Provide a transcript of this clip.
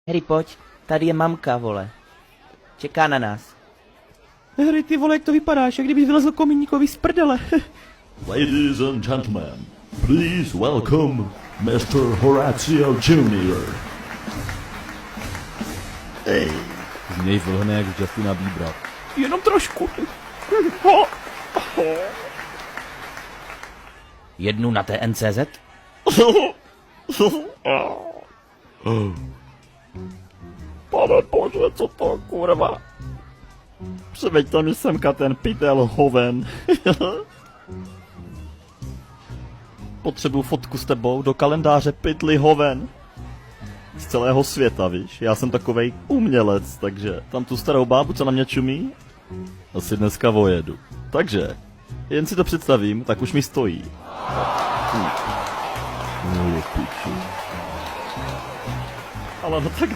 Harry, pojď, tady je mamka, vole. Čeká na nás. Harry, ty vole, jak to vypadáš, jak kdybys vylezl komíníkovi z prdele. Ladies and gentlemen, please welcome Mr. Horatio Jr. Hey. Z něj vlhne jak z Justina Biebera. Jenom trošku. Jednu na TNCZ? Pane bože, co to kurva? Přiveďte mi semka ten pytel hoven. Potřebuju fotku s tebou do kalendáře pytli hoven. Z celého světa, víš? Já jsem takovej umělec, takže tam tu starou bábu, co na mě čumí, asi dneska vojedu. Takže, jen si to představím, tak už mi stojí. No je piči. Ale no tak